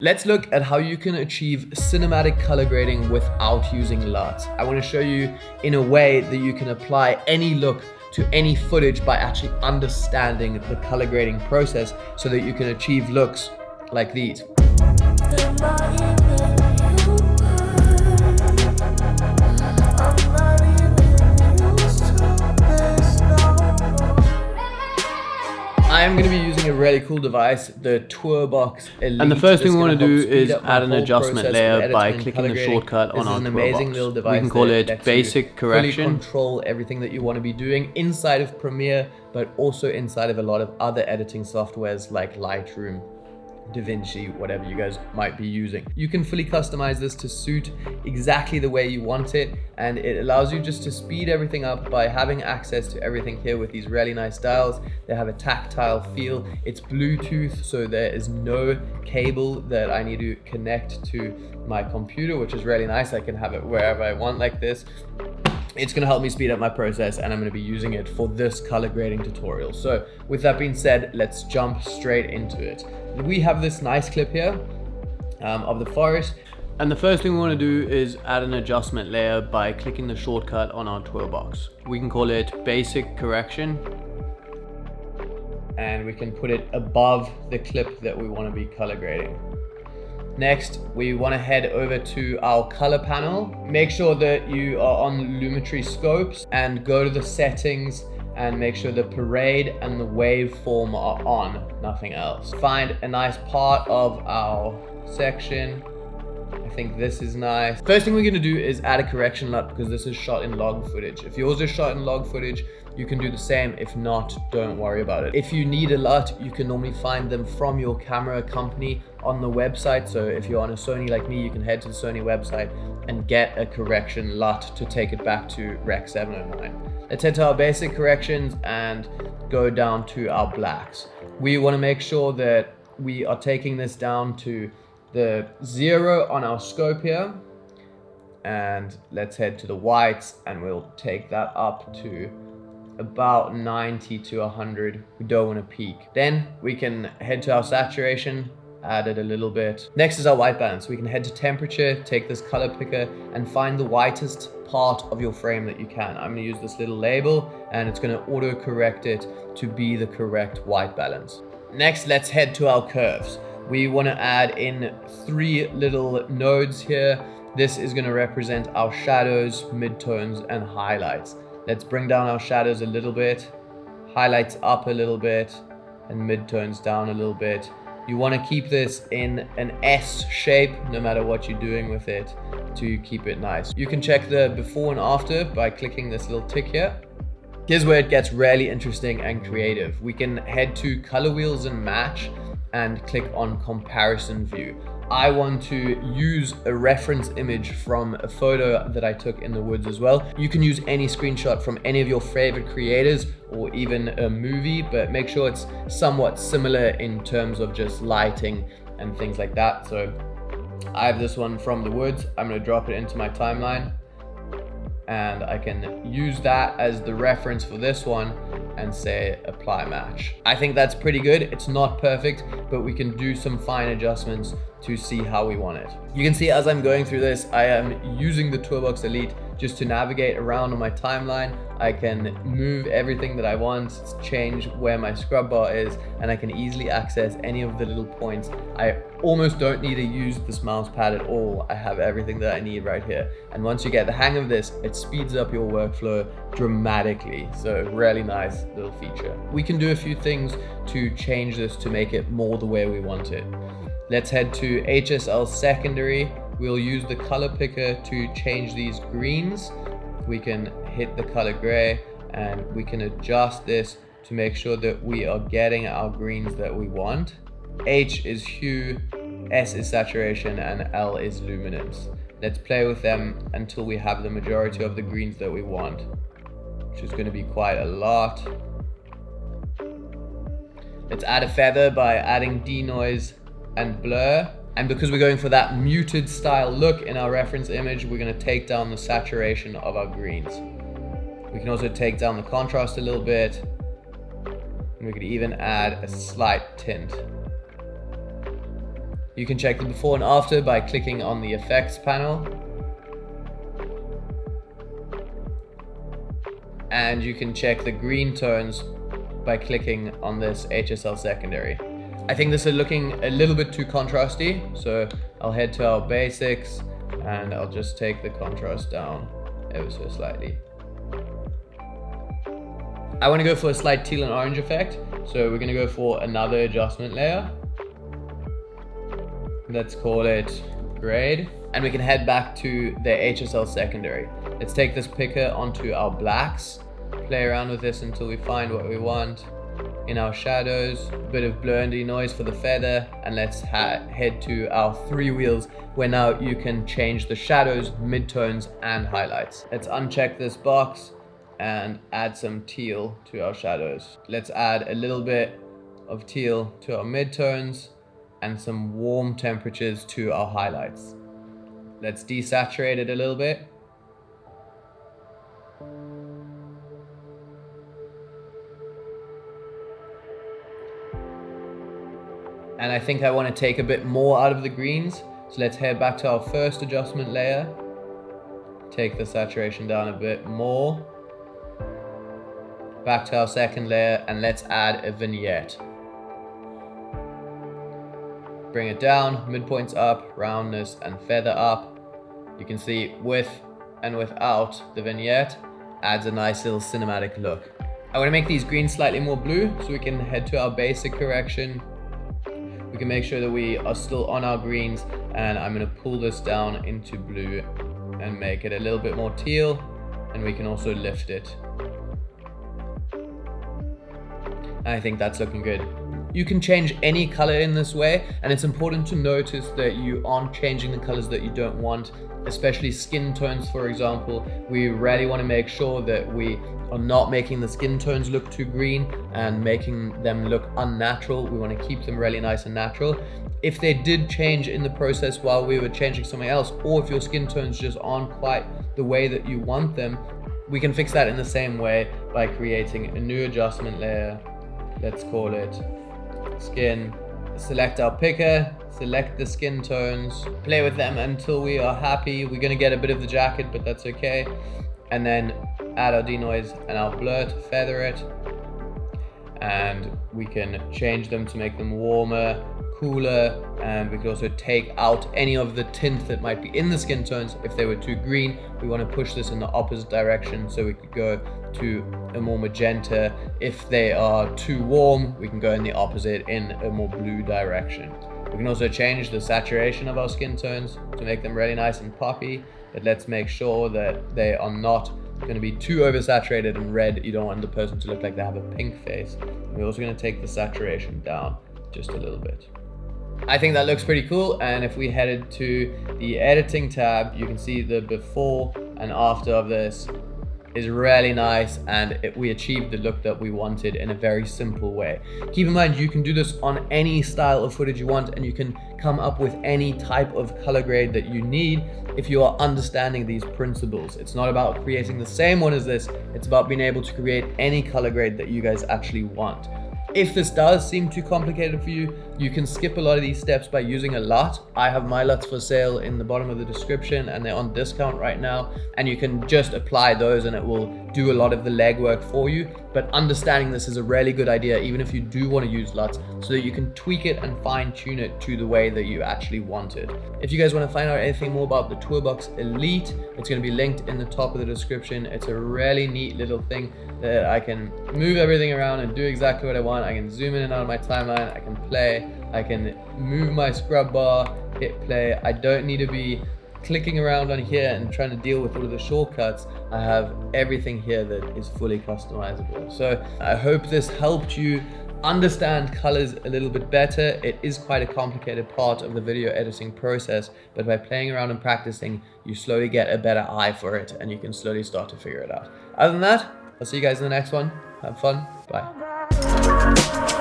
Let's look at how you can achieve cinematic color grading without using LUTs. I want to show you in a way that you can apply any look to any footage by actually understanding the color grading process so that you can achieve looks like these. I'm going to be using a really cool device, the TourBox Elite. And the first thing we want to do is add an adjustment layer by clicking the shortcut on our TourBox. We can call it Basic Correction. Fully control everything that you want to be doing inside of Premiere, but also inside of a lot of other editing softwares like Lightroom, DaVinci, whatever you guys might be using. You can fully customize this to suit exactly the way you want it, and it allows you just to speed everything up by having access to everything here with these really nice dials. They have a tactile feel. It's Bluetooth, so there is no cable that I need to connect to my computer, which is really nice. I can have it wherever I want like this. It's going to help me speed up my process, and I'm going to be using it for this color grading tutorial. So with that being said, let's jump straight into it. We have this nice clip here of the forest. And the first thing we want to do is add an adjustment layer by clicking the shortcut on our TourBox. We can call it Basic Correction. And we can put it above the clip that we want to be color grading. Next, we want to head over to our color panel. Make sure that you are on lumetri scopes and go to the settings and make sure the parade and the waveform are on, nothing else. Find a nice part of our section. I think this is nice. First thing we're gonna do is add a correction LUT because this is shot in log footage. If yours is shot in log footage, you can do the same. If not, don't worry about it. If you need a LUT, you can normally find them from your camera company on the website. So if you're on a Sony like me, you can head to the Sony website and get a correction LUT to take it back to Rec 709. Let's head to our basic corrections and go down to our blacks. We want to make sure that we are taking this down to the 0 on our scope here. And let's head to the whites and we'll take that up to about 90 to 100. We don't want to peak. Then we can head to our saturation, add it a little bit. Next is our white balance. We can head to temperature, take this color picker and find the whitest part of your frame that you can. I'm going to use this little label and it's going to auto correct it to be the correct white balance. Next, let's head to our curves. We want to add in 3 little nodes here. This is going to represent our shadows, midtones and highlights. Let's bring down our shadows a little bit, highlights up a little bit and midtones down a little bit. You want to keep this in an S shape no matter what you're doing with it to keep it nice. You can check the before and after by clicking this little tick here. Here's where it gets really interesting and creative. We can head to color wheels and match and click on comparison view. I want to use a reference image from a photo that I took in the woods as well. You can use any screenshot from any of your favorite creators or even a movie, but make sure it's somewhat similar in terms of just lighting and things like that. So I have this one from the woods. I'm going to drop it into my timeline and I can use that as the reference for this one and say apply match. I think that's pretty good. It's not perfect, but we can do some fine adjustments to see how we want it. You can see as I'm going through this, I am using the TourBox Elite just to navigate around on my timeline. I can move everything that I want, change where my scrub bar is, and I can easily access any of the little points. I almost don't need to use this mouse pad at all. I have everything that I need right here. And once you get the hang of this, it speeds up your workflow dramatically. So really nice little feature. We can do a few things to change this to make it more the way we want it. Let's head to HSL secondary. We'll use the color picker to change these greens. We can hit the color gray and we can adjust this to make sure that we are getting our greens that we want. H is hue, S is saturation, and L is luminance. Let's play with them until we have the majority of the greens that we want, which is going to be quite a lot. Let's add a feather by adding denoise and blur. And because we're going for that muted style look in our reference image, we're going to take down the saturation of our greens. We can also take down the contrast a little bit. And we could even add a slight tint. You can check the before and after by clicking on the effects panel. And you can check the green tones by clicking on this HSL secondary. I think this is looking a little bit too contrasty, so I'll head to our basics and I'll just take the contrast down ever so slightly. I want to go for a slight teal and orange effect, so we're going to go for another adjustment layer. Let's call it grade, and we can head back to the HSL secondary. Let's take this picker onto our blacks, play around with this until we find what we want. In our shadows, a bit of blur and denoise for the feather, and let's head to our 3 wheels where now you can change the shadows, midtones and highlights. Let's uncheck this box and add some teal to our shadows. Let's add a little bit of teal to our midtones and some warm temperatures to our highlights. Let's desaturate it a little bit. And I think I want to take a bit more out of the greens. So let's head back to our first adjustment layer. Take the saturation down a bit more. Back to our second layer, and let's add a vignette. Bring it down, midpoints up, roundness and feather up. You can see with and without the vignette adds a nice little cinematic look. I want to make these greens slightly more blue, so we can head to our basic correction. We can make sure that we are still on our greens, and I'm going to pull this down into blue and make it a little bit more teal, and we can also lift it. And I think that's looking good. You can change any color in this way, and it's important to notice that you aren't changing the colors that you don't want, especially skin tones, for example. We really want to make sure that we are not making the skin tones look too green and making them look unnatural. We want to keep them really nice and natural. If they did change in the process while we were changing something else, or if your skin tones just aren't quite the way that you want them, we can fix that in the same way by creating a new adjustment layer. Let's call it skin. Select our picker, select the skin tones, play with them until we are happy. We're going to get a bit of the jacket, but that's okay. And then add our denoise and our blur to feather it. And we can change them to make them warmer, cooler, and we can also take out any of the tint that might be in the skin tones. If they were too green, we want to push this in the opposite direction, so we could go to a more magenta. If they are too warm, we can go in the opposite in a more blue direction. We can also change the saturation of our skin tones to make them really nice and poppy, but let's make sure that they are not going to be too oversaturated and red. You don't want the person to look like they have a pink face. We're also going to take the saturation down just a little bit. I think that looks pretty cool, and if we headed to the editing tab, you can see the before and after of this is really nice, and we achieved the look that we wanted in a very simple way. Keep in mind, you can do this on any style of footage you want, and you can come up with any type of color grade that you need if you are understanding these principles. It's not about creating the same one as this, it's about being able to create any color grade that you guys actually want. If this does seem too complicated for you, you can skip a lot of these steps by using a LUT. I have my LUTs for sale in the bottom of the description, and they're on discount right now, and you can just apply those and it will do a lot of the legwork for you. But understanding this is a really good idea, even if you do want to use LUTs, so that you can tweak it and fine tune it to the way that you actually want it. If you guys want to find out anything more about the TourBox Elite, it's going to be linked in the top of the description. It's a really neat little thing that I can move everything around and do exactly what I want. I can zoom in and out of my timeline, I can play, I can move my scrub bar, hit play. I don't need to be clicking around on here and trying to deal with all of the shortcuts. I have everything here that is fully customizable. So I hope this helped you understand colors a little bit better. It is quite a complicated part of the video editing process, but by playing around and practicing, you slowly get a better eye for it, and you can slowly start to figure it out. Other than that, I'll see you guys in the next one. Have fun. Bye.